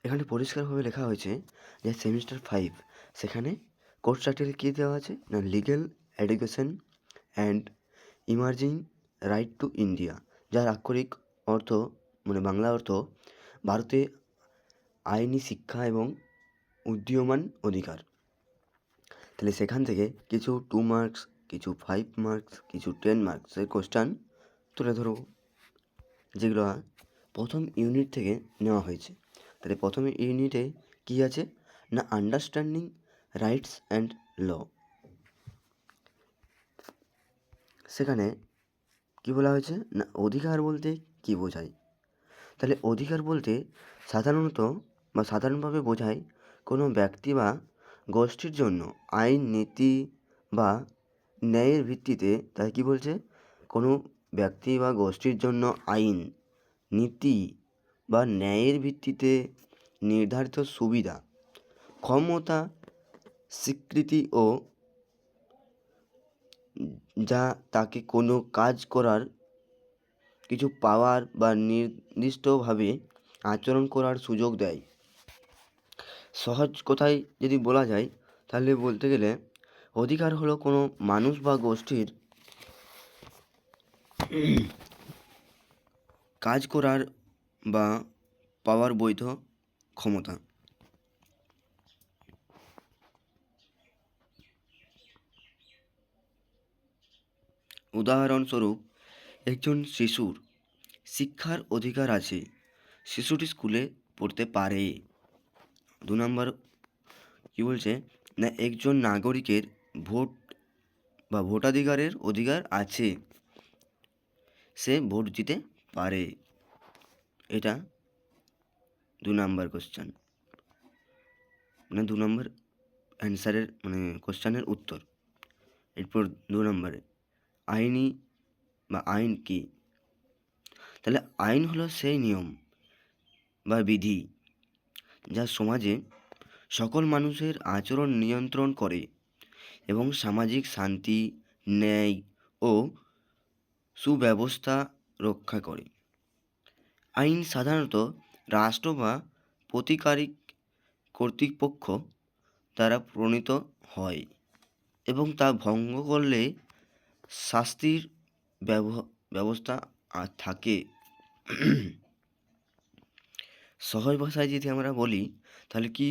এখানে পরিষ্কারভাবে লেখা হয়েছে যে সেমিস্টার 5 সেখানে কোর্স টাইটেল কী দেওয়া আছে না legal education and emerging right to India, যার আক্ষরিক অর্থ মানে বাংলা অর্থ ভারতে আইনি শিক্ষা এবং উদীয়মান অধিকার। তাহলে সেখান থেকে কিছু 2 মার্কস, কিছু 5 মার্কস, কিছু 10 মার্কসের কোশ্চেন তুলে ধরব, যেগুলো প্রথম ইউনিট থেকে নেওয়া হয়েছে। তাহলে প্রথম ইউনিটে কী আছে না আন্ডারস্ট্যান্ডিং রাইটস অ্যান্ড ল। সেখানে কী বলা হয়েছে না অধিকার বলতে কী বোঝায়। তাহলে অধিকার বলতে সাধারণভাবে বোঝায় কোনো ব্যক্তি বা গোষ্ঠীর জন্য আইন, নীতি বা ন্যায়ের ভিত্তিতে, তাই কী বলছে কোনো ব্যক্তি বা গোষ্ঠীর জন্য আইন, নীতি বা ন্যায়ের ভিত্তিতে নির্ধারিত সুবিধা, ক্ষমতা, স্বীকৃতি ও যা তাকে কোনো কাজ করার, কিছু পাওয়ার বা নির্দিষ্টভাবে আচরণ করার সুযোগ দেয়। সহজ কথায় যদি বলা যায় তাহলে বলতে গেলে অধিকার হলো কোনো মানুষ বা গোষ্ঠীর কাজ করার বা পাওয়ার বৈধ ক্ষমতা। উদাহরণস্বরূপ একজন শিশুর শিক্ষার অধিকার আছে, শিশুটি স্কুলে পড়তে পারে। 2 নম্বর কী বলছে না একজন নাগরিকের ভোট বা ভোটাধিকারের অধিকার আছে, সে ভোট দিতে পারে। এটা 2 নম্বর কোশ্চেন, মানে 2 নম্বর অ্যান্সারের মানে কোশ্চেনের উত্তর। এরপর 2 নম্বরে আইনি বা আইন কী। তাহলে আইন হলো সেই নিয়ম বা বিধি যা সমাজে সকল মানুষের আচরণ নিয়ন্ত্রণ করে এবং সামাজিক শান্তি, ন্যায় ও সুব্যবস্থা রক্ষা করে। আইন সাধারণত রাষ্ট্র বা প্রতিকারিক কর্তৃপক্ষ দ্বারা প্রণীত হয় এবং তা ভঙ্গ করলে শাস্তির ব্যবস্থা থাকে। সহজ ভাষায় যদি আমরা বলি তাহলে কি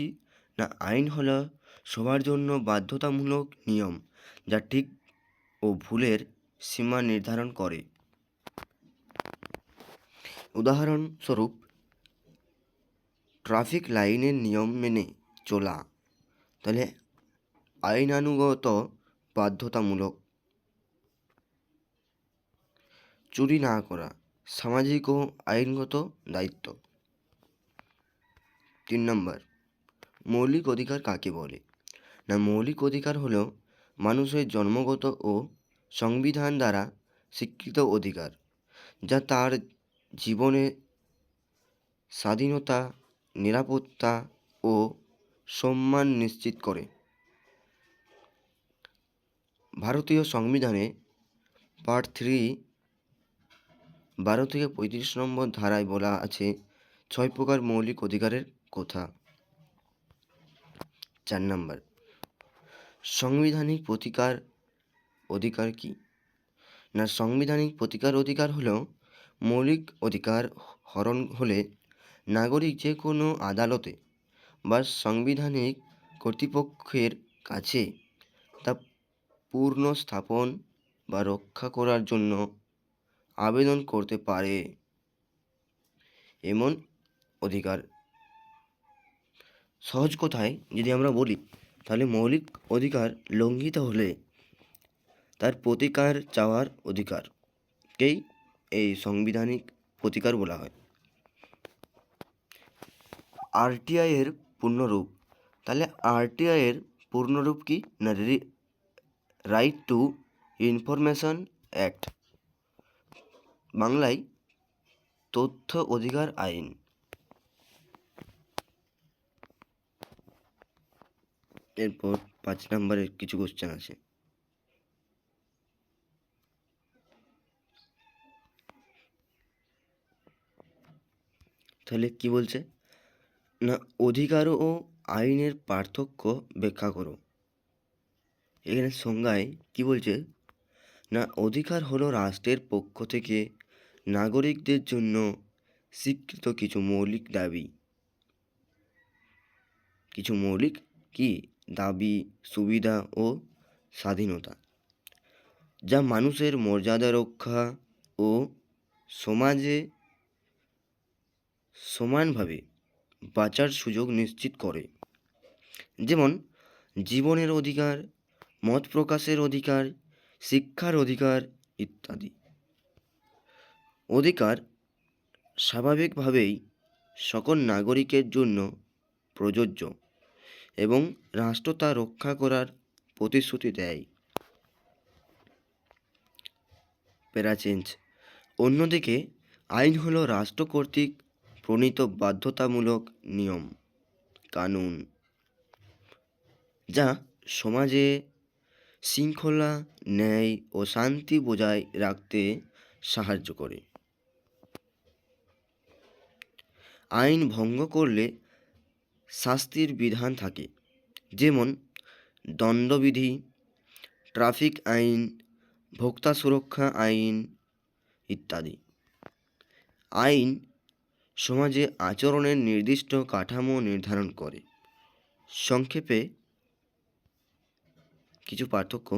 না আইন হলো সবার জন্য বাধ্যতামূলক নিয়ম যা ঠিক ও ভুলের সীমা নির্ধারণ করে। উদাহরণস্বরূপ ট্রাফিক লাইনের নিয়ম মেনে চলা, তাহলে আইনানুগত বাধ্যতামূলক। চুরি না করা সামাজিক ও আইনগত দায়িত্ব। 3 নম্বর মৌলিক অধিকার কাকে বলে না মৌলিক অধিকার হলো মানুষের জন্মগত ও সংবিধান দ্বারা স্বীকৃত অধিকার, যা তার জীবনে স্বাধীনতা, নিরাপত্তা ও সম্মান নিশ্চিত করে। ভারতীয় সংবিধানে পার্ট 3 12 থেকে 35 নম্বর ধারায় বলা আছে 6 প্রকার মৌলিক অধিকারের কথা। 4 নম্বর সাংবিধানিক প্রতিকার অধিকার কী না সাংবিধানিক প্রতিকার অধিকার হলো মৌলিক অধিকার হরণ হলে নাগরিক যে কোনো আদালতে বা সাংবিধানিক কর্তৃপক্ষের কাছে তা পুনঃস্থাপন বা রক্ষা করার জন্য আবেদন করতে পারে এমন অধিকার। সহজ কথায় যদি আমরা বলি তাহলে মৌলিক অধিকার লঙ্ঘিত হলে তার প্রতিকার চাওয়ার অধিকারকেই এই সাংবিধানিক প্রতিকার বলা হয়। আরটিআই এর পূর্ণরূপ, তাহলে আরটিআই এর পূর্ণরূপ কি না রাইট টু ইনফরমেশন অ্যাক্ট, বাংলায় তথ্য অধিকার আইন। এরপর 5 নম্বরের কিছু কোশ্চেন আছে। তাহলে কি বলছে না অধিকার ও আইনের পার্থক্য ব্যাখ্যা করো। এখানে সংজ্ঞায় কি বলছে, না অধিকার হলো রাষ্ট্রের পক্ষ থেকে নাগরিকদের জন্য স্বীকৃত কিছু মৌলিক দাবি, কি দাবি, সুবিধা ও স্বাধীনতা, যা মানুষের মর্যাদা রক্ষা ও সমাজে সমানভাবে বাঁচার সুযোগ নিশ্চিত করে। যেমন জীবনের অধিকার, মত প্রকাশের অধিকার, শিক্ষার অধিকার ইত্যাদি। অধিকার স্বাভাবিকভাবেই সকল নাগরিকের জন্য প্রযোজ্য এবং রাষ্ট্র তা রক্ষা করার প্রতিশ্রুতি দেয়। প্যারাচেঞ্জ। অন্যদিকে আইন হলো রাষ্ট্র কর্তৃক প্রণীত বাধ্যতামূলক নিয়ম কানুন, যা সমাজে শৃঙ্খলা, ন্যায় ও শান্তি বজায় রাখতে সাহায্য করে। আইন ভঙ্গ করলে শাস্তির বিধান থাকে, যেমন দণ্ডবিধি, ট্রাফিক আইন, ভোক্তা সুরক্ষা আইন ইত্যাদি। আইন সমাজে আচরণের নির্দিষ্ট কাঠামো নির্ধারণ করে। সংক্ষেপে কিছু পার্থক্য,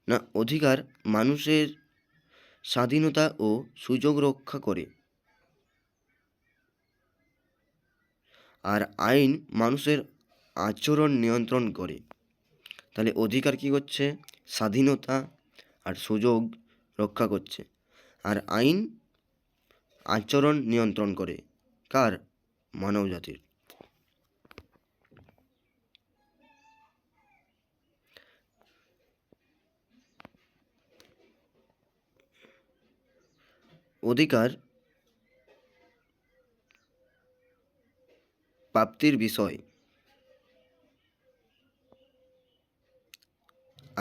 না অধিকার মানুষের স্বাধীনতা ও সুযোগ রক্ষা করে, আর আইন মানুষের আচরণ নিয়ন্ত্রণ করে। তাহলে অধিকার কি করছে? স্বাধীনতা আর সুযোগ রক্ষা করছে, আর আইন আচরণ নিয়ন্ত্রণ করে। কার? মানব জাতির। অধিকার প্রাপ্তির বিষয়,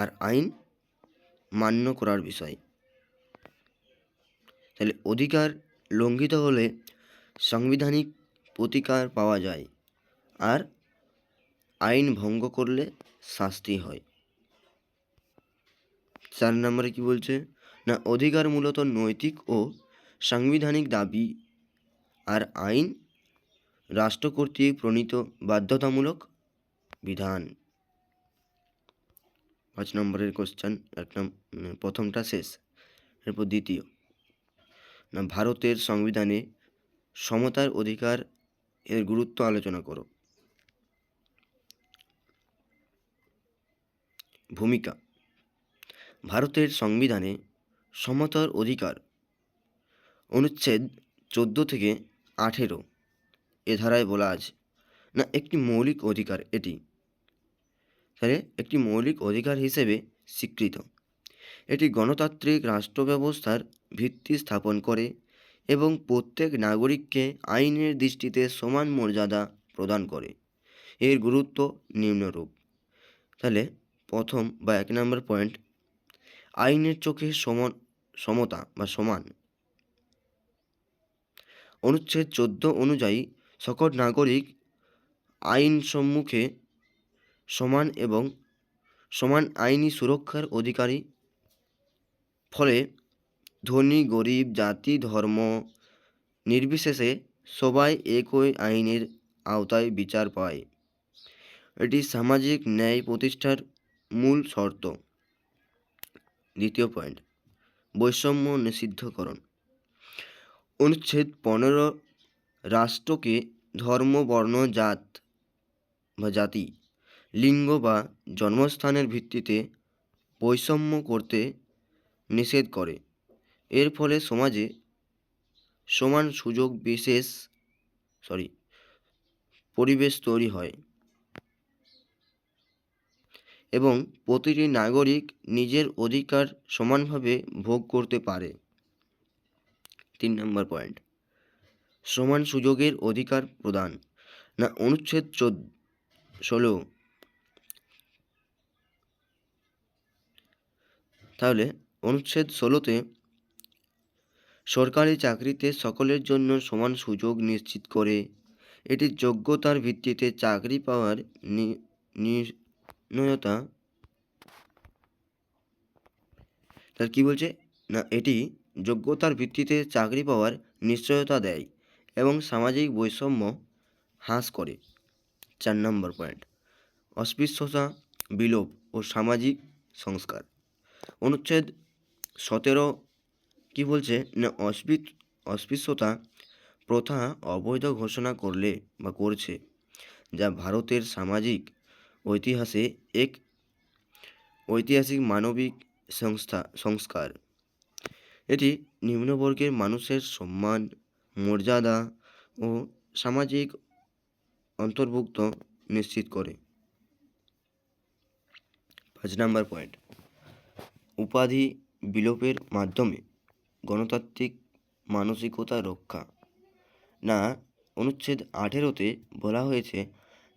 আর আইন মান্য করার বিষয়। তাহলে অধিকার লঙ্ঘিত হলে সাংবিধানিক প্রতিকার পাওয়া যায়, আর আইন ভঙ্গ করলে শাস্তি হয়। 4 নম্বরে কি বলছে, না অধিকার মূলত নৈতিক ও সাংবিধানিক দাবি, আর আইন রাষ্ট্র কর্তৃক প্রণীত বাধ্যতামূলক বিধান। 5 নম্বরের কোশ্চেন, প্রথমটা শেষ, এরপর দ্বিতীয়। না ভারতের সংবিধানে সমতার অধিকার এর গুরুত্ব আলোচনা করো। ভূমিকা। ভারতের সংবিধানে সমতার অধিকার অনুচ্ছেদ 14 থেকে 18 এ ধারায় বলা আছে, না একটি মৌলিক অধিকার, এটি তাহলে একটি মৌলিক অধিকার হিসেবে স্বীকৃত। এটি গণতান্ত্রিক রাষ্ট্র ব্যবস্থার ভিত্তি স্থাপন করে এবং প্রত্যেক নাগরিককে আইনের দৃষ্টিতে সমান মর্যাদা প্রদান করে। এর গুরুত্ব নিম্নরূপ। তাহলে প্রথম বা 1 নম্বর পয়েন্ট, আইনের চোখে সমতা বা সমান। অনুচ্ছেদ 14 অনুযায়ী সকল নাগরিক আইন সম্মুখে সমান এবং সমান আইনি সুরক্ষার অধিকারী। ফলে ধনী গরিব, জাতি, ধর্ম নির্বিশেষে সবাই একই আইনের আওতায় বিচার পায়। এটি সামাজিক ন্যায় প্রতিষ্ঠার মূল শর্ত। দ্বিতীয় পয়েন্ট, বৈষম্য নিষিদ্ধকরণ। অনুচ্ছেদ 15 রাষ্ট্রকে ধর্ম, বর্ণ, জাতি, লিঙ্গ বা জন্মস্থানের ভিত্তিতে বৈষম্য করতে নিষেধ করে। এর ফলে সমাজে সমান সুযোগ পরিবেশ তৈরি হয় এবং প্রতিটি নাগরিক নিজের অধিকার সমানভাবে ভোগ করতে পারে। 3 নম্বর পয়েন্ট, সমান সুযোগের অধিকার প্রদান। না অনুচ্ছেদ 16, তাহলে অনুচ্ছেদ 16তে সরকারি চাকরিতে সকলের জন্য সমান সুযোগ নিশ্চিত করে এটি যোগ্যতার ভিত্তিতে চাকরি পাওয়ার নির্ণয়তা। তার কি বলছে না, এটি যোগ্যতার ভিত্তিতে চাকরি পাওয়ার নিশ্চয়তা দেয় এবং সামাজিক বৈষম্য হ্রাস করে। 4 নম্বর পয়েন্ট, অস্পৃশ্যতা বিলোপ ও সামাজিক সংস্কার। অনুচ্ছেদ 17 কি বলছে না, অস্পৃশ্যতা প্রথা অবৈধ ঘোষণা করলে বা করছে, যা ভারতের সামাজিক ঐতিহাসে এক ঐতিহাসিক মানবিক সংস্কার। এটি নিম্নবর্গের মানুষের সম্মান, মর্যাদা ও সামাজিক অন্তর্ভুক্ত নিশ্চিত করে। 5 নম্বর পয়েন্ট, উপাধি বিলোপের মাধ্যমে গণতান্ত্রিক মানসিকতা রক্ষা। না, অনুচ্ছেদ 18-তে বলা হয়েছে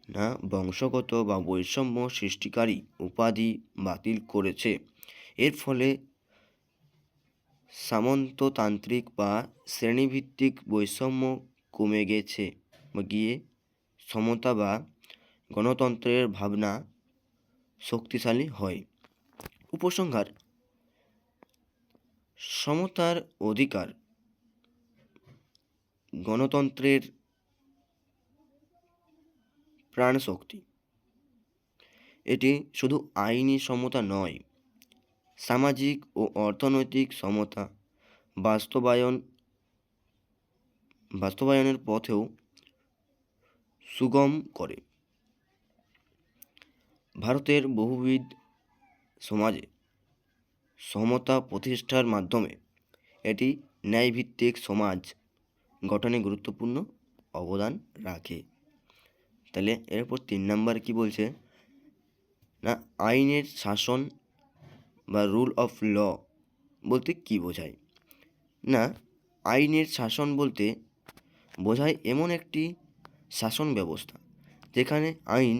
না, বংশগত বা বৈষম্য সৃষ্টিকারী উপাধি বাতিল করেছে। এর ফলে সামন্ততান্ত্রিক বা শ্রেণীভিত্তিক বৈষম্য কমে গেছে বা গিয়ে সমতা বা গণতন্ত্রের ভাবনা শক্তিশালী হয়। উপসংহার, সমতার অধিকার গণতন্ত্রের প্রাণশক্তি। এটি শুধু আইনি সমতা নয়, সামাজিক ও অর্থনৈতিক সমতা বাস্তবায়নের পথেও সুগম করে। ভারতের বহুবিধ সমাজে সমতা প্রতিষ্ঠার মাধ্যমে এটি ন্যায়ভিত্তিক সমাজ গঠনে গুরুত্বপূর্ণ অবদান রাখে। তাহলে এরপর 3 নম্বর কি বলছে না, আইনের শাসন বা রুল অফ ল বলতে কি বোঝায়। না, আইনের শাসন বলতে বোঝায় এমন একটি শাসন ব্যবস্থা যেখানে আইন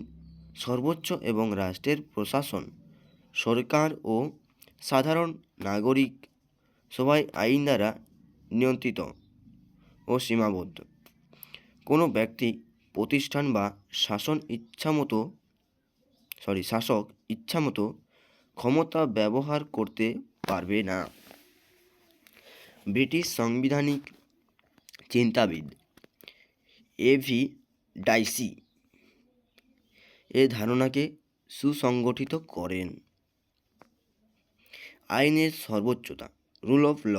সর্বোচ্চ এবং রাষ্ট্রের প্রশাসন, সরকার ও সাধারণ নাগরিক সবাই আইন দ্বারা নিয়ন্ত্রিত ও সীমাবদ্ধ। কোনো ব্যক্তি, প্রতিষ্ঠান বা শাসক ইচ্ছামতো ক্ষমতা ব্যবহার করতে পারবে না। ব্রিটিশ সাংবিধানিক চিন্তাবিদ এভি ডাইসি এ ধারণাকে সুসংগঠিত করেন। আইনের সর্বোচ্চতা, রুল অফ ল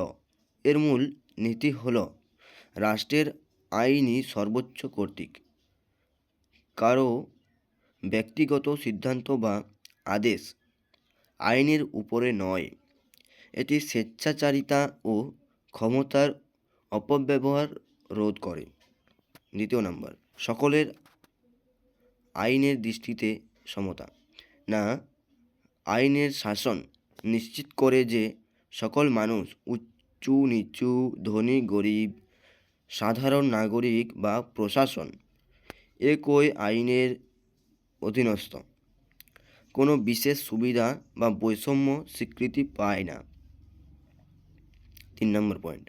এর মূল নীতি হল রাষ্ট্রের আইনি সর্বোচ্চ কর্তৃক কারো ব্যক্তিগত সিদ্ধান্ত বা আদেশ আইনের উপরে নয়। এটি স্বেচ্ছাচারিতা ও ক্ষমতার অপব্যবহার রোধ করে। 2 নম্বর, সকলের আইনের দৃষ্টিতে সমতা। না, আইনের শাসন নিশ্চিত করে যে সকল মানুষ, উঁচু নিচু, ধনী গরিব, সাধারণ নাগরিক বা প্রশাসন একই আইনের অধীনস্থ। কোনো বিশেষ সুবিধা বা বৈষম্য স্বীকৃতি পায় না। 3 নম্বর পয়েন্ট,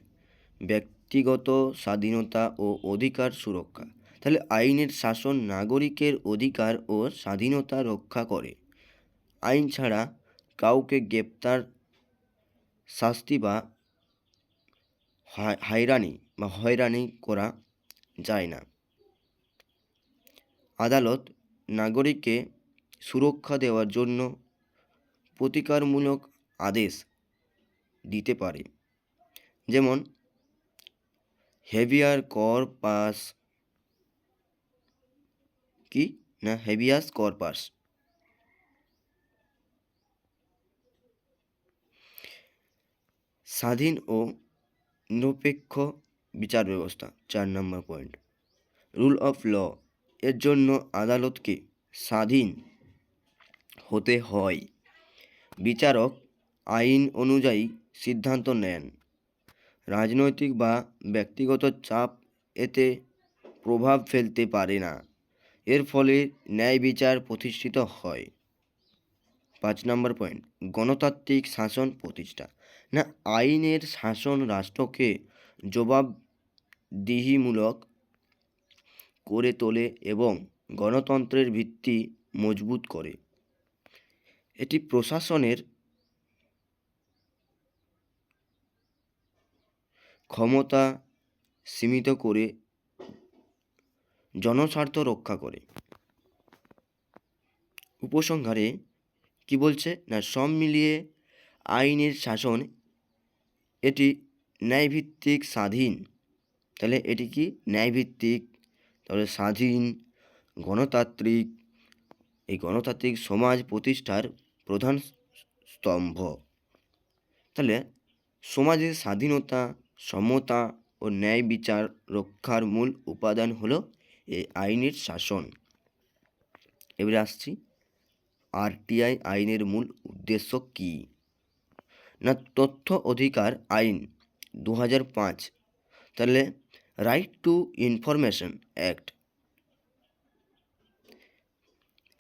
ব্যক্তিগত স্বাধীনতা ও অধিকার সুরক্ষা। তাহলে আইনের শাসন নাগরিকের অধিকার ও স্বাধীনতা রক্ষা করে। আইন ছাড়া কাউকে গ্রেপ্তার, শাস্তি বা হয়রানি করা যায় না। আদালত নাগরিককে সুরক্ষা দেওয়ার জন্য প্রতিকারমূলক আদেশ দিতে পারে, যেমন হেভিয়ার কর্পাস হেভিয়াস কর্পাস। স্বাধীন ও নিরপেক্ষ বিচার ব্যবস্থা। 4 নম্বর পয়েন্ট, রুল অফ ল এর জন্য আদালতকে স্বাধীন হতে হয়। বিচারক আইন অনুযায়ী সিদ্ধান্ত নেন। রাজনৈতিক বা ব্যক্তিগত চাপ এতে প্রভাব ফেলতে পারে না। এর ফলে ন্যায় বিচার প্রতিষ্ঠিত হয়। 5 নম্বর পয়েন্ট, গণতান্ত্রিক শাসন প্রতিষ্ঠা। না, আইনের শাসন রাষ্ট্রকে জবাবদিহিমূলক করে তোলে এবং গণতন্ত্রের ভিত্তি মজবুত করে। এটি প্রশাসনের ক্ষমতা সীমিত করে জনস্বার্থ রক্ষা করে। উপসংহারে কি বলছে না, সব মিলিয়ে আইনের শাসন এটি ন্যায়ভিত্তিক স্বাধীন। তাহলে এটি কি ন্যায়ভিত্তিক, তাহলে স্বাধীন, গণতান্ত্রিক, এই গণতান্ত্রিক সমাজ প্রতিষ্ঠার প্রধান স্তম্ভ। তাহলে সমাজের স্বাধীনতা, সমতা ও ন্যায় বিচার রক্ষার মূল উপাদান হলো এই আইনের শাসন। এবারে আসছি আরটিআই আইনের মূল উদ্দেশ্য কী না, তথ্য অধিকার আইন 2005, তাহলে রাইট টু ইনফরমেশন অ্যাক্ট,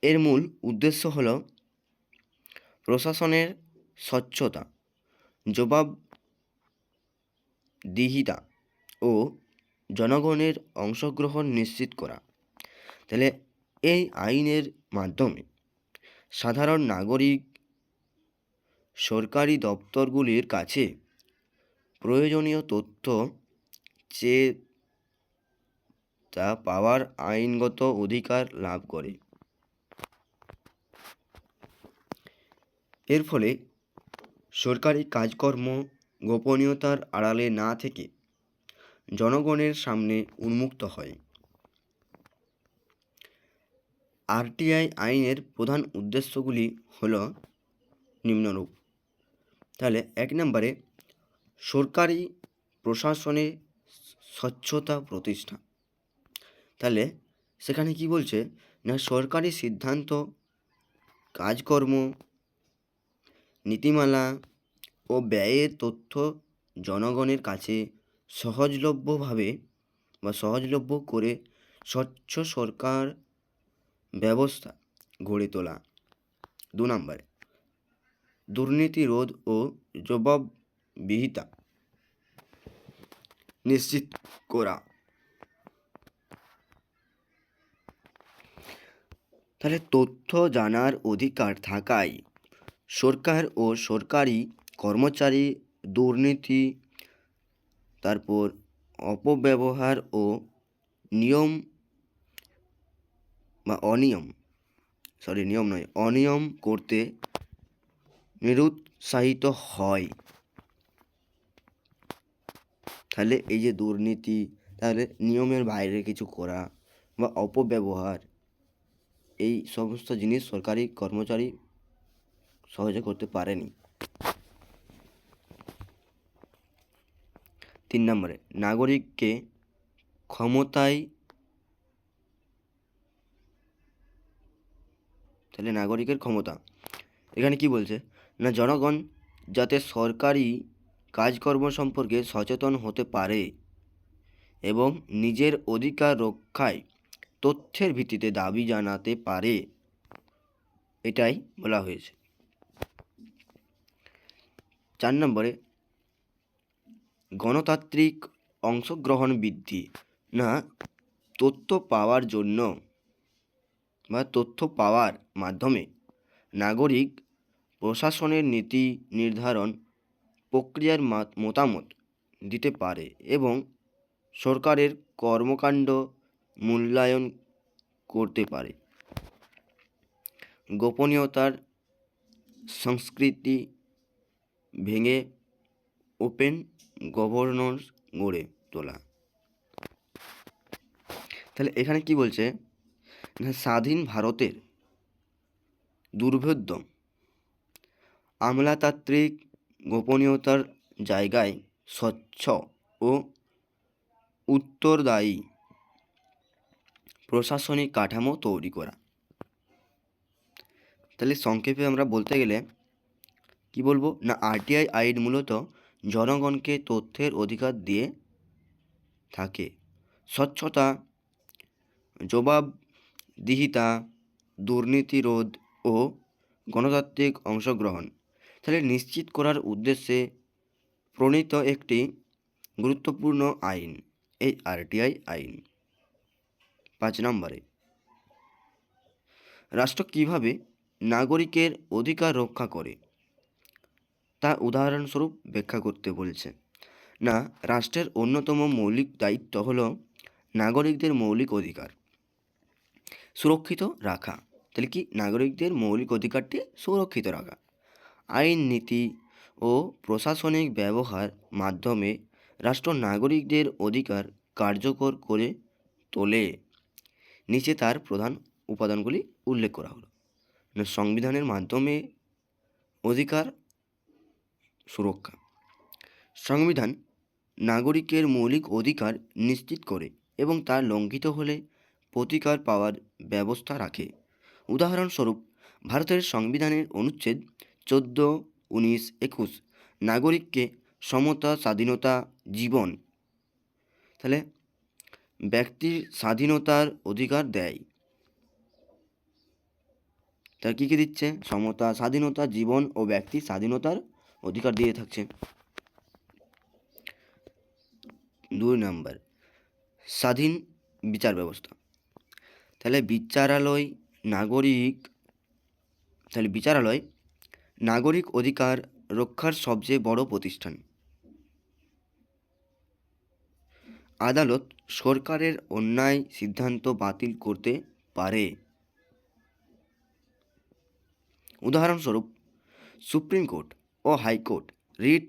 এর মূল উদ্দেশ্য হল প্রশাসনের স্বচ্ছতা, জবাবদিহিতা ও জনগণের অংশগ্রহণ নিশ্চিত করা। তাহলে এই আইনের মাধ্যমে সাধারণ নাগরিক সরকারি দপ্তরগুলির কাছে প্রয়োজনীয় তথ্য চেয়ে তা পাওয়ার আইনগত অধিকার লাভ করে। এর ফলে সরকারি কাজকর্ম গোপনীয়তার আড়ালে না থেকে জনগণের সামনে উন্মুক্ত হয়। আরটিআই আইনের প্রধান উদ্দেশ্যগুলি হল নিম্নরূপ। তাহলে 1 নম্বরে সরকারি প্রশাসনে স্বচ্ছতা প্রতিষ্ঠা। তাহলে সেখানে কি বলছে না, সরকারি সিদ্ধান্ত, কাজকর্ম, নীতিমালা ও ব্যয়ের তথ্য জনগণের কাছে সহজলভ্য করে স্বচ্ছ সরকার ব্যবস্থা গড়ে তোলা। 2 নম্বরে দুর্নীতি রোধ ও জবাবদিহিতা নিশ্চিত করা। তাহলে তথ্য জানার অধিকার থাকায় সরকার ও সরকারি কর্মচারী দুর্নীতি, তারপর অপব্যবহার ও অনিয়ম করতে নিরুৎসাহিত হয়। তাহলে এই যে দুর্নীতি, তাহলে নিয়মের বাইরে কিছু করা বা অপব্যবহার, এই সমস্ত জিনিস সরকারি কর্মচারী সহজে করতে পারেনি। 3 নম্বরে নাগরিককে ক্ষমতায়, তাহলে নাগরিকের ক্ষমতা এখানে কি বলছে না, জনগণ যাতে সরকারি কাজকর্ম সম্পর্কে সচেতন হতে পারে এবং নিজের অধিকার রক্ষায় তথ্যের ভিত্তিতে দাবি জানাতে পারে, এটাই বলা হয়েছে। 4 নম্বরে গণতান্ত্রিক অংশগ্রহণ বৃদ্ধি। না, তথ্য পাওয়ার মাধ্যমে নাগরিক প্রশাসনের নীতি নির্ধারণ প্রক্রিয়ার মতামত দিতে পারে এবং সরকারের কর্মকাণ্ড মূল্যায়ন করতে পারে। গোপনীয়তার সংস্কৃতি ভেঙে ওপেন গভর্নেন্স গড়ে তোলা। তাহলে এখানে কি বলছে না, স্বাধীন ভারতের দুর্ভেদ্য আমলাতান্ত্রিক গোপনীয়তার জায়গায় স্বচ্ছ ও উত্তরদায়ী প্রশাসনিক কাঠামো তৈরি করা। তাহলে সংক্ষেপে আমরা বলতে গেলে কি বলবো না, আরটিআই আইন মূলত জনগণকে তথ্যের অধিকার দিয়ে থাকে। স্বচ্ছতা, জবাবদিহিতা, দুর্নীতি রোধ ও গণতান্ত্রিক অংশগ্রহণ তাহলে নিশ্চিত করার উদ্দেশ্যে প্রণীত একটি গুরুত্বপূর্ণ আইন এই আরটিআই আইন। 5 নম্বরে, রাষ্ট্র কিভাবে নাগরিকের অধিকার রক্ষা করে তা উদাহরণস্বরূপ ব্যাখ্যা করতে বলছে। না, রাষ্ট্রের অন্যতম মৌলিক দায়িত্ব হলো নাগরিকদের মৌলিক অধিকার সুরক্ষিত রাখা। তাহলে কি, নাগরিকদের মৌলিক অধিকারটি সুরক্ষিত রাখা। আইন, নীতি ও প্রশাসনিক ব্যবহার মাধ্যমে রাষ্ট্র নাগরিকদের অধিকার কার্যকর করে তোলে। নিচে তার প্রধান উপাদানগুলি উল্লেখ করা হলো। সংবিধানের মাধ্যমে অধিকার সুরক্ষা। সংবিধান নাগরিকের মৌলিক অধিকার নিশ্চিত করে এবং তা লঙ্ঘিত হলে প্রতিকার পাওয়ার ব্যবস্থা রাখে। উদাহরণস্বরূপ, ভারতের সংবিধানের অনুচ্ছেদ 14, 19, 21 নাগরিককে সমতা, স্বাধীনতা, জীবন, তাহলে ব্যক্তির স্বাধীনতার অধিকার দেয়। তা কী কী দিচ্ছে? সমতা, স্বাধীনতা, জীবন ও ব্যক্তির স্বাধীনতার অধিকার দিয়ে থাকছে। 2 নম্বর, স্বাধীন বিচার ব্যবস্থা। তাহলে বিচারালয় নাগরিক অধিকার রক্ষার সবচেয়ে বড় প্রতিষ্ঠান। আদালত সরকারের অন্যায় সিদ্ধান্ত বাতিল করতে পারে। উদাহরণস্বরূপ, সুপ্রিম কোর্ট ও হাইকোর্ট রিট,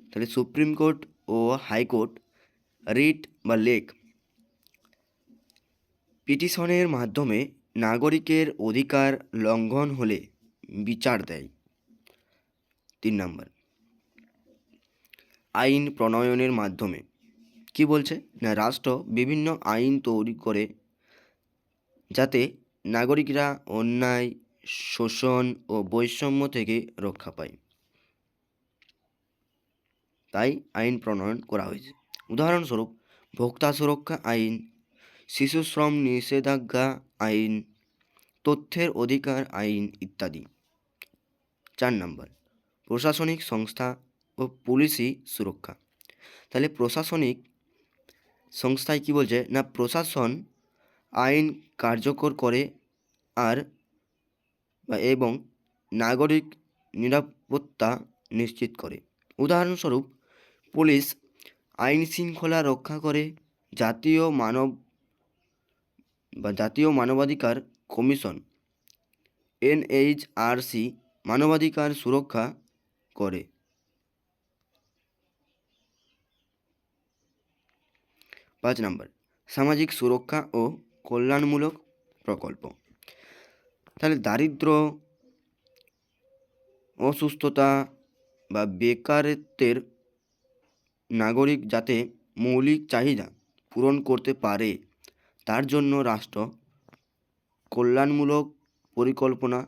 তাহলে সুপ্রিম কোর্ট ও হাইকোর্ট রিট বা লেক পিটিশনের মাধ্যমে নাগরিকের অধিকার লঙ্ঘন হলে বিচার দেয়। 3 নম্বর, আইন প্রণয়নের মাধ্যমে। কি বলছে? না, রাষ্ট্র বিভিন্ন আইন তৈরি করে যাতে নাগরিকরা অন্যায়, শোষণ ও বৈষম্য থেকে রক্ষা পায়, তাই আইন প্রণয়ন করা হয়েছে। উদাহরণস্বরূপ, ভোক্তা সুরক্ষা আইন, শিশু শ্রম নিষেধাজ্ঞা আইন, তথ্যের অধিকার আইন ইত্যাদি। 4 নম্বর, প্রশাসনিক সংস্থা ও পুলিশি সুরক্ষা। তাহলে প্রশাসনিক সংস্থায় কি বলছে? না, প্রশাসন আইন কার্যকর করে এবং নাগরিক নিরাপত্তা নিশ্চিত করে। উদাহরণস্বরূপ, পুলিশ আইন শৃঙ্খলা রক্ষা করে, জাতীয় মানবাধিকার কমিশন NHRC মানবাধিকার সুরক্ষা করে। 5 নম্বর, সামাজিক সুরক্ষা ও কল্যাণমূলক প্রকল্প। তাহলে দারিদ্র্য, অসুস্থতা বা বেকারত্বের নাগরিক যাতে মৌলিক চাহিদা পূরণ করতে পারে তার জন্য রাষ্ট্র কল্যাণমূলক পরিকল্পনা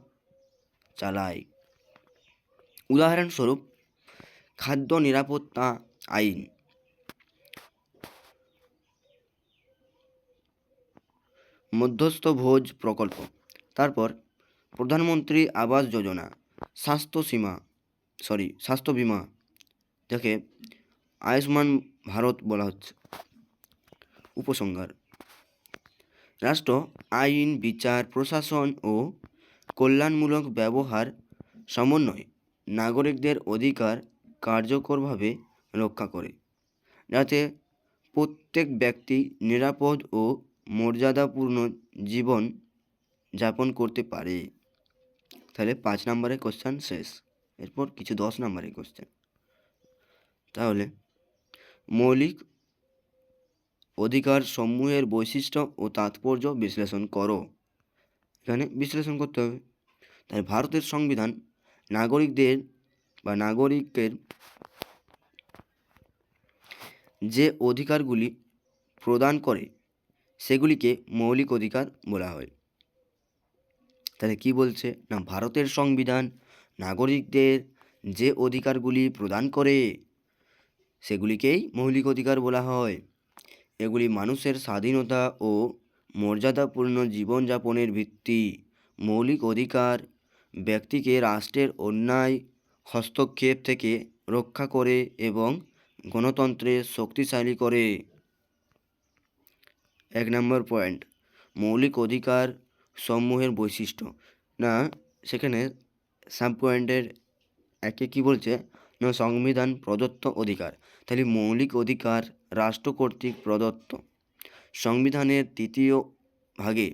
চালায়। উদাহরণস্বরূপ, খাদ্য নিরাপত্তা আইন, মধ্যস্থ ভোজ প্রকল্প, তারপর প্রধানমন্ত্রী আবাস যোজনা, স্বাস্থ্য বিমা, যাকে আয়ুষ্মান ভারত বলা হচ্ছে। উপসংহার, রাষ্ট্র আইন, বিচার, প্রশাসন ও কল্যাণমূলক ব্যবহার সমন্বয়ে নাগরিকদের অধিকার কার্যকরভাবে রক্ষা করে যাতে প্রত্যেক ব্যক্তি নিরাপদ ও মর্যাদাপূর্ণ জীবন যাপন করতে পারে। তাহলে 5 নম্বরের কোশ্চেন শেষ। এরপর কিছু 10 নম্বরের কোশ্চেন। তাহলে মৌলিক অধিকার সমূহের বৈশিষ্ট্য ও তাৎপর্য বিশ্লেষণ করো। এখানে বিশ্লেষণ করতে হবে। তাই ভারতের সংবিধান নাগরিকের যে অধিকারগুলি প্রদান করে সেগুলিকে মৌলিক অধিকার বলা হয়। তাহলে কি বলছে? না, ভারতের সংবিধান নাগরিকদের যে অধিকারগুলি প্রদান করে সেগুলিকেই মৌলিক অধিকার বলা হয়। এগুলি মানুষের স্বাধীনতা ও মর্যাদাপূর্ণ জীবনযাপনের ভিত্তি। মৌলিক অধিকার ব্যক্তিকে রাষ্ট্রের অন্যায় হস্তক্ষেপ থেকে রক্ষা করে এবং গণতন্ত্রে শক্তিশালী করে। 1 নম্বর পয়েন্ট, মৌলিক অধিকার সমূহের বৈশিষ্ট্য। না, সেখানে সাব পয়েন্টের একে কী বলছে না, সংবিধান প্রদত্ত অধিকার। তাহলে মৌলিক অধিকার রাষ্ট্র কর্তৃক প্রদত্ত। সংবিধানের 3য় ভাগে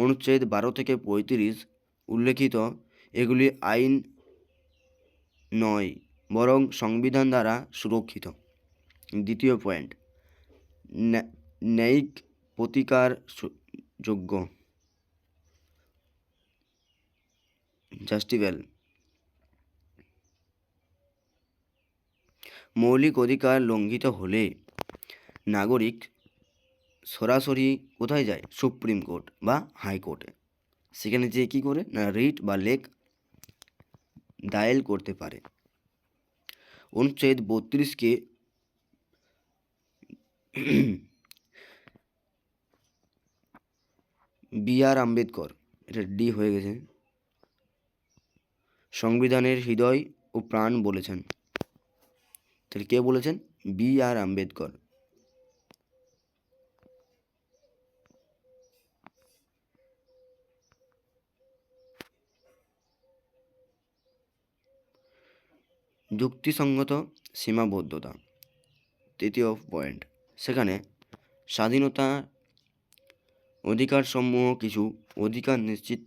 অনুচ্ছেদ 12 থেকে 35 উল্লেখিত এগুলি আইন নয়, বরং সংবিধান দ্বারা সুরক্ষিত। 2য় পয়েন্ট, ন্যায়িক প্রতিকার যোগ্য, জাস্টিফেল। মৌলিক অধিকার লঙ্ঘিত হলে নাগরিক সরাসরি কোথায় যায়? সুপ্রিম কোর্ট বা হাইকোর্টে। সেখানে যে কী করে না, রিট বা লেক দায়ের করতে পারে। অনুচ্ছেদ 32কে B.R. আম্বেদকর, এটা ডি হয়ে গেছে, সংবিধানের হৃদয় ও প্রাণ বলেছেন। তাহলে কে বলেছেন? B.R. আম্বেদকর। যুক্তিসঙ্গত সীমাবদ্ধতা, 3য় পয়েন্ট, সেখানে স্বাধীনতা অধিকারসমূহ কিছু অধিকার নিশ্চিত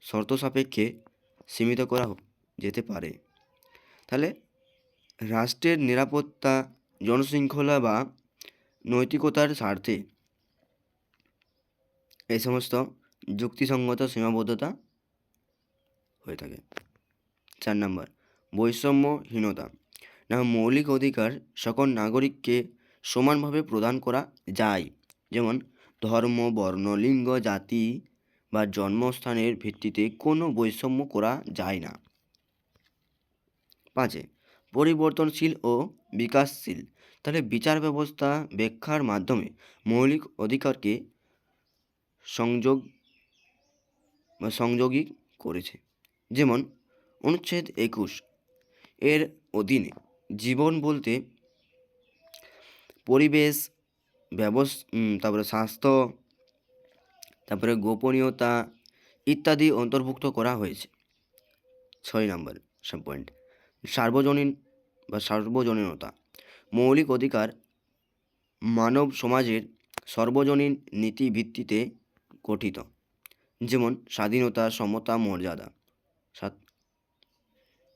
শর্ত সাপেক্ষে সীমিত করা যেতে পারে। তাহলে রাষ্ট্রের নিরাপত্তা, জনশৃঙ্খলা বা নৈতিকতার স্বার্থে এই সমস্ত যুক্তিসঙ্গত সীমাবদ্ধতা হয়ে থাকে। 4 নম্বর, বৈষম্যহীনতা। না, মৌলিক অধিকার সকল নাগরিককে সমানভাবে প্রদান করা যায়, যেমন ধর্ম, বর্ণ, লিঙ্গ, জাতি বা জন্মস্থানের ভিত্তিতে কোনো বৈষম্য করা যায় না। 5, পরিবর্তনশীল ও বিকাশশীল। তাহলে বিচার ব্যবস্থা ব্যাখ্যার মাধ্যমে মৌলিক অধিকারকে সংযোগী করেছে। যেমন অনুচ্ছেদ 21 এর অধীনে জীবন বলতে পরিবেশ, তারপরে স্বাস্থ্য, তারপরে গোপনীয়তা ইত্যাদি অন্তর্ভুক্ত করা হয়েছে। 6 নম্বর সাব পয়েন্ট, সার্বজনীনতা। মৌলিক অধিকার মানব সমাজের সর্বজনীন নীতি ভিত্তিতে গঠিত, যেমন স্বাধীনতা, সমতা, মর্যাদা।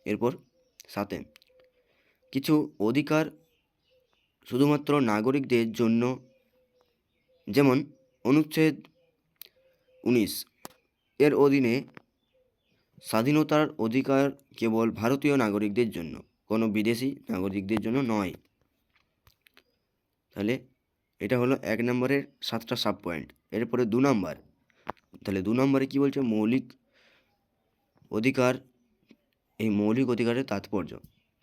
এরপর 7, কিছু অধিকার শুধুমাত্র নাগরিকদের জন্য, যেমন অনুচ্ছেদ 19 এর অধীনে স্বাধীনতার অধিকার কেবল ভারতীয় নাগরিকদের জন্য, কোনো বিদেশি নাগরিকদের জন্য নয়। তাহলে এটা হলো 1 নম্বরের 7টা সাব পয়েন্ট। এরপরে 2 নম্বর, তাহলে 2 নম্বরে কী বলছে? মৌলিক অধিকার, এই মৌলিক অধিকারের তাৎপর্য।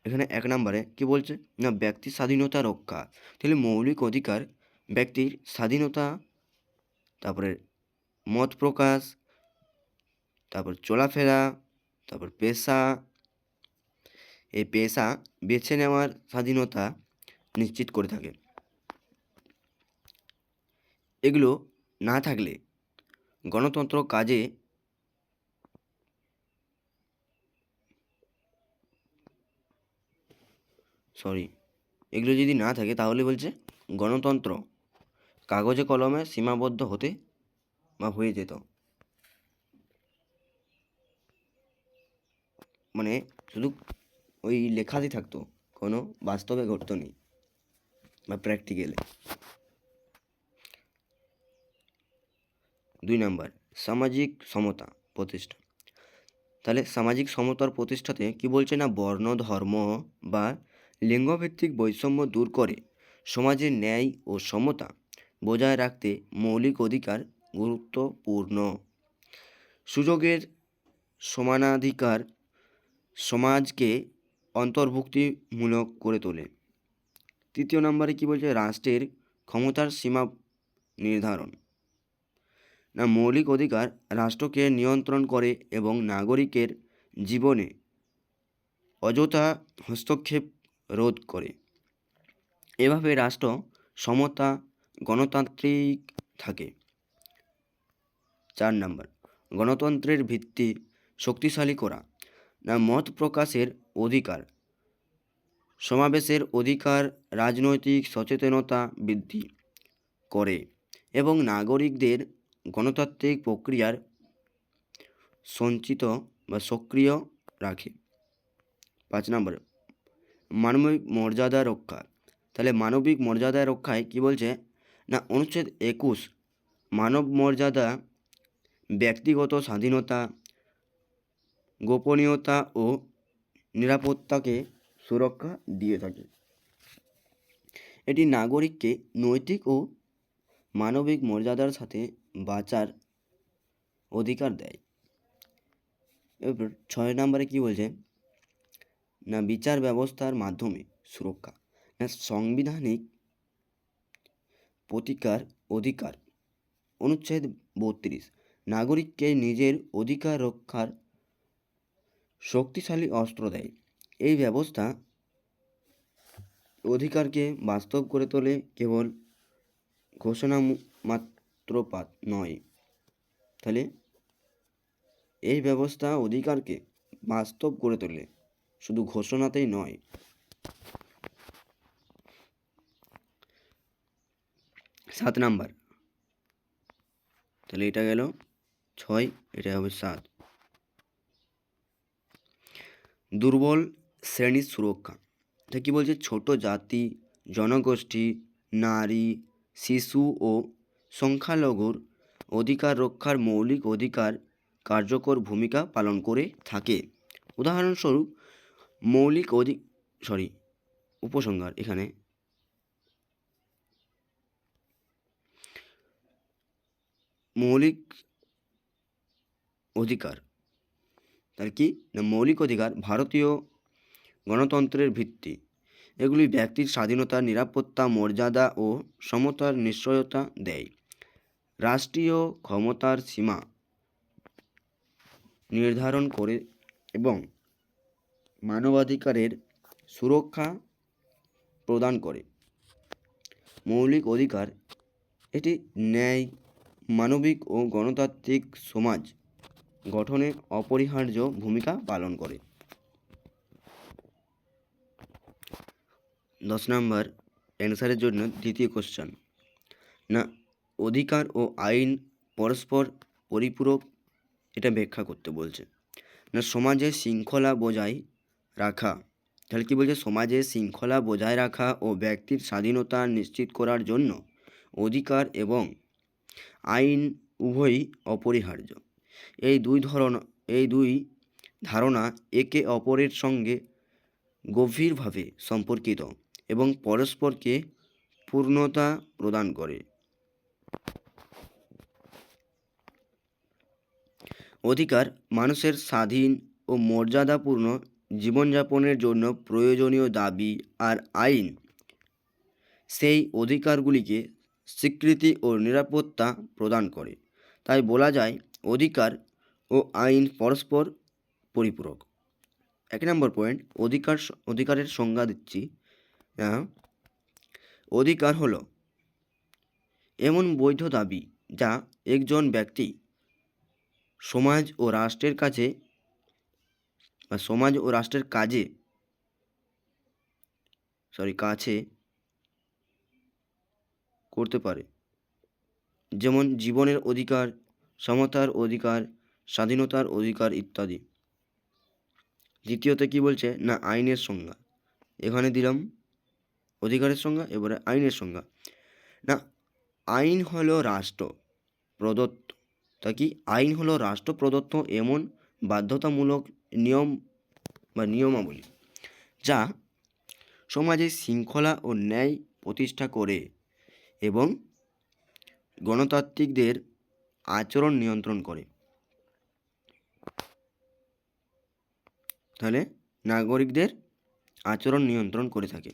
এখানে 1 নম্বরে কী বলছে না, ব্যক্তির স্বাধীনতা রক্ষা। তাহলে মৌলিক অধিকার ব্যক্তির স্বাধীনতা, তারপরে মত প্রকাশ, তারপর চলাফেরা, তারপর পেশা, এই পেশা বেছে নেওয়ার স্বাধীনতা নিশ্চিত করে থাকে। এগুলো না থাকলে গণতন্ত্র কাজে এগুলো যদি না থাকে তাহলে বলছে গণতন্ত্র কাগজে কলমে সীমাবদ্ধ হতে বা হয়ে যেত, মানে শুধু ওই লেখাতেই থাকতো, কোনো বাস্তবে ঘটতো নেই বা প্র্যাকটিক্যালে। 2 নম্বর, সামাজিক সমতা প্রতিষ্ঠা। তাহলে সামাজিক সমতার প্রতিষ্ঠাতে কি বলছে না, বর্ণ, ধর্ম বা লিঙ্গভিত্তিক বৈষম্য দূর করে সমাজের ন্যায় ও সমতা বজায় রাখতে মৌলিক অধিকার গুরুত্বপূর্ণ। সুযোগের সমানাধিকার সমাজকে অন্তর্ভুক্তিমূলক করে তোলে। 3 নম্বরে কি বলছে, রাষ্ট্রের ক্ষমতার সীমা নির্ধারণ। না, মৌলিক অধিকার রাষ্ট্রকে নিয়ন্ত্রণ করে এবং নাগরিকের জীবনে অযথা হস্তক্ষেপ রোধ করে। এভাবে রাষ্ট্র সমতা গণতান্ত্রিক থাকে। 4 নাম্বার, গণতন্ত্রের ভিত্তি শক্তিশালী করা। না মত প্রকাশের অধিকার, সমাবেশের অধিকার রাজনৈতিক সচেতনতা বৃদ্ধি করে এবং নাগরিকদের গণতান্ত্রিক প্রক্রিয়ার সঞ্চিত বা সক্রিয় রাখে। 5 নম্বর, মানবিক মর্যাদা রক্ষা। তাহলে মানবিক মর্যাদা রক্ষায় কি বলছে না অনুচ্ছেদ 21 মানব মর্যাদা, ব্যক্তিগত স্বাধীনতা, গোপনীয়তা ও নিরাপত্তাকে সুরক্ষা দিয়ে থাকে। এটি নাগরিককে নৈতিক ও মানবিক মর্যাদার সাথে বাঁচার অধিকার দেয়। এরপর 6 নম্বরে কি বলছে না বিচার ব্যবস্থার মাধ্যমে সুরক্ষা। না সাংবিধানিক প্রতিকার অধিকার, অনুচ্ছেদ 32 নাগরিককে নিজের অধিকার রক্ষার শক্তিশালী অস্ত্র দেয়। এই ব্যবস্থা অধিকারকে বাস্তব করে তোলে, কেবল ঘোষণা মাত্র নয়। তাহলে এই ব্যবস্থা অধিকারকে বাস্তব করে তোলে, শুধু ঘোষণাতেই নয়। 7 নাম্বার, তাহলে এটা গেল 6, এটা হবে 7। দুর্বল শ্রেণীর সুরক্ষা। এটা কি বলছে ছোট জাতি, জনগোষ্ঠী, নারী, শিশু ও সংখ্যালঘুর অধিকার রক্ষার মৌলিক অধিকার কার্যকর ভূমিকা পালন করে থাকে। উদাহরণস্বরূপ মৌলিক উপসংহার, এখানে মৌলিক অধিকার, তার কি না মৌলিক অধিকার ভারতীয় গণতন্ত্রের ভিত্তি। এগুলি ব্যক্তির স্বাধীনতা, নিরাপত্তা, মর্যাদা ও সমতার নিশ্চয়তা দেয়। রাষ্ট্রীয় ক্ষমতার সীমা নির্ধারণ করে এবং মানবাধিকারের সুরক্ষা প্রদান করে। মৌলিক অধিকার এটি ন্যায়, মানবিক ও গণতান্ত্রিক সমাজ গঠনে অপরিহার্য ভূমিকা পালন করে। 10 নম্বর অ্যান্সারের জন্য দ্বিতীয় কোশ্চেন, না অধিকার ও আইন পরস্পর পরিপূরক, এটা ব্যাখ্যা করতে বলছে। না সমাজে শৃঙ্খলা বজায় রাখা, তাহলে কি বলছে সমাজে শৃঙ্খলা বজায় রাখা ও ব্যক্তির স্বাধীনতা নিশ্চিত করার জন্য অধিকার এবং আইন উভয়ই অপরিহার্য। এই দুই ধারণা একে অপরের সঙ্গে গভীরভাবে সম্পর্কিত এবং পরস্পরকে পূর্ণতা প্রদান করে। অধিকার মানুষের স্বাধীন ও মর্যাদাপূর্ণ জীবনযাপনের জন্য প্রয়োজনীয় দাবি, আর আইন সেই অধিকারগুলিকে স্বীকৃতি ও নিরাপত্তা প্রদান করে। তাই বলা যায় অধিকার ও আইন পরস্পর পরিপূরক। 1 নম্বর পয়েন্ট, অধিকারের সংজ্ঞা দিচ্ছি। অধিকার হলো এমন বৈধ দাবি যা একজন ব্যক্তি সমাজ ও রাষ্ট্রের কাছে বা সমাজ ও রাষ্ট্রের কাছে করতে পারে, যেমন জীবনের অধিকার, সমতার অধিকার, স্বাধীনতার অধিকার ইত্যাদি। দ্বিতীয়ত কি বলছে না আইনের সংজ্ঞা, এখানে দিলাম অধিকারের সংজ্ঞা, এবারে আইনের সংজ্ঞা। না আইন হলো রাষ্ট্র প্রদত্ত, তা কি আইন হলো রাষ্ট্র প্রদত্ত এমন বাধ্যতামূলক নিয়ম বা নিয়মাবলী যা সমাজে শৃঙ্খলা ও ন্যায় প্রতিষ্ঠা করে এবং গণতান্ত্রিকদের আচরণ নিয়ন্ত্রণ করে। তাহলে নাগরিকদের আচরণ নিয়ন্ত্রণ করে থাকে।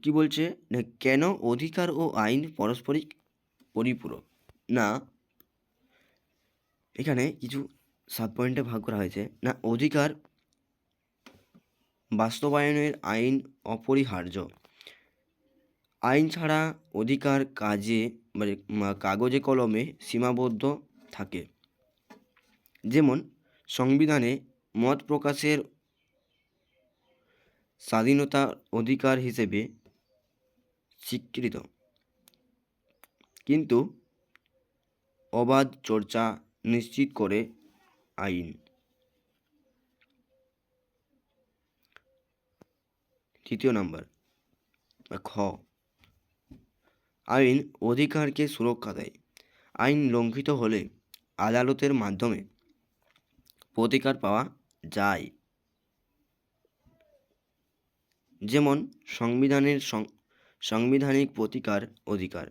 কি বলছে না কেন অধিকার ও আইন পারস্পরিক পরিপূরক। না এখানে কিছু সাব পয়েন্টে ভাগ করা হয়েছে। না অধিকার বাস্তবায়নের আইন অপরিহার্য। আইন ছাড়া অধিকার কাগজে কলমে সীমাবদ্ধ থাকে। যেমন সংবিধানে মত প্রকাশের স্বাধীনতা অধিকার হিসেবে স্বীকৃত, কিন্তু অবাধ চর্চা নিশ্চিত করে আইন। তৃতীয় নম্বর খ, আইন অধিকারকে সুরক্ষা দেয়। আইন লঙ্ঘিত হলে আদালতের মাধ্যমে প্রতিকার পাওয়া যায়। যেমন সাংবিধানিক প্রতিকার অধিকার,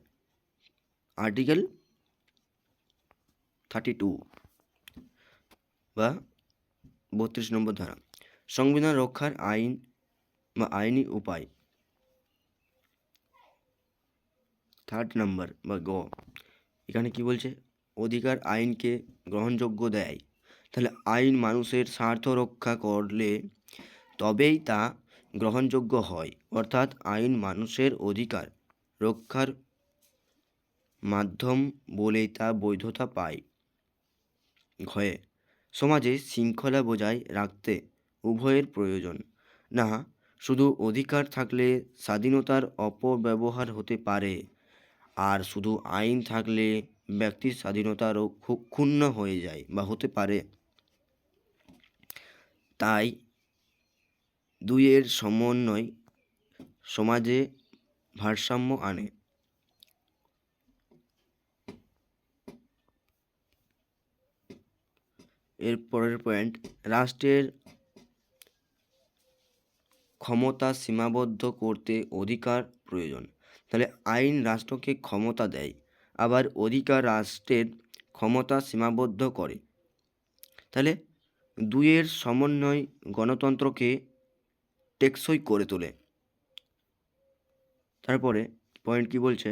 আর্টিকেল 32 বা 32 নম্বর ধারা। সংবিধান রক্ষার আইন বা আইনি উপায়, 3 নম্বর বা গ। এখানে কি বলছে? অধিকার আইনকে গ্রহণযোগ্য দেয়। তাহলে আইন মানুষের স্বার্থ রক্ষা করলে তবেই তা গ্রহণযোগ্য হয়, অর্থাৎ আইন মানুষের অধিকার রক্ষার মাধ্যম বলেই তা বৈধতা পায়। ঘয়ে, সমাজে শৃঙ্খলা বজায় রাখতে উভয়ের প্রয়োজন। না শুধু অধিকার থাকলে স্বাধীনতার অপব্যবহার হতে পারে, আর শুধু আইন থাকলে ব্যক্তির স্বাধীনতারও ক্ষুণ্ণ হয়ে যায় বা হতে পারে। তাই দুইয়ের সমন্বয় সমাজে ভারসাম্য আনে। এর পরের পয়েন্ট, রাষ্ট্রের ক্ষমতা সীমাবদ্ধ করতে অধিকার প্রয়োজন। তাহলে আইন রাষ্ট্রকে ক্ষমতা দেয়, আবার অধিকার রাষ্ট্রের ক্ষমতা সীমাবদ্ধ করে। তাহলে দুইয়ের সমন্বয় গণতন্ত্রকে টেকসই করে তোলে। তারপরে পয়েন্ট কি বলছে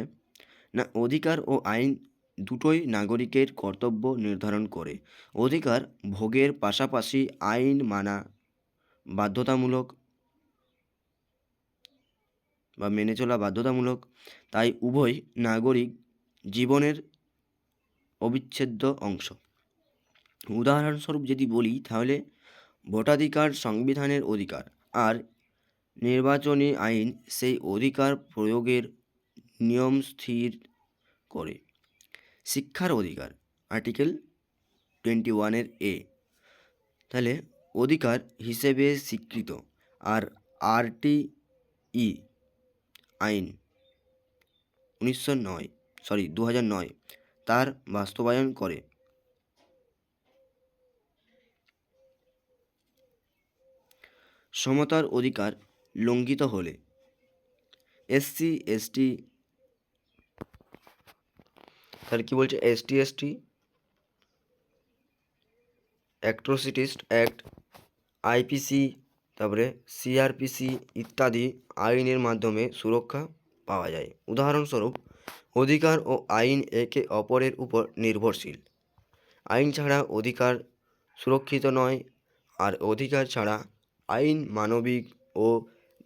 না, অধিকার ও আইন দুটোই নাগরিকের কর্তব্য নির্ধারণ করে। অধিকার ভোগের পাশাপাশি আইন মানা বাধ্যতামূলক বা মেনে চলা বাধ্যতামূলক। তাই উভয় নাগরিক জীবনের অবিচ্ছেদ্য অংশ। উদাহরণস্বরূপ যদি বলি, তাহলে ভোটাধিকার সংবিধানের অধিকার, আর নির্বাচনী আইন সেই অধিকার প্রয়োগের নিয়ম স্থির করে। শিক্ষার অধিকার, আর্টিকেল 21 এ তাহলে অধিকার হিসেবে স্বীকৃত, আর RTE আইন 2009 তার বাস্তবায়ন করে। সমতার অধিকার লঙ্ঘিত হলে SC ST, তাহলে কি বলছে, ST ST atrocities act, IPC, তারপরে CRPC ইত্যাদি আইনের মাধ্যমে সুরক্ষা পাওয়া যায়। উদাহরণস্বরূপ, অধিকার ও আইন একে অপরের উপর নির্ভরশীল। আইন ছাড়া অধিকার সুরক্ষিত নয়, আর অধিকার ছাড়া আইন মানবিক ও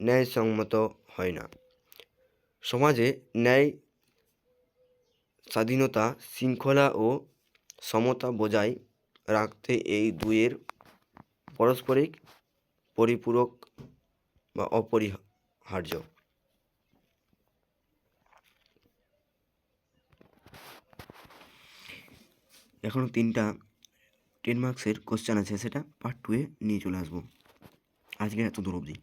ন্যায়সম্মত হয় না। সমাজে ন্যায়, স্বাধীনতা, শৃঙ্খলা ও সমতা বজায় রাখতে এই দুইয়ের পারস্পরিক পরিপূরক বা অপরিহার্য। এখনও 3টা 10 মার্কসের কোশ্চেন আছে, সেটা পার্ট 2 নিয়ে চলে আসবো। আজকে এত দূর অবধি।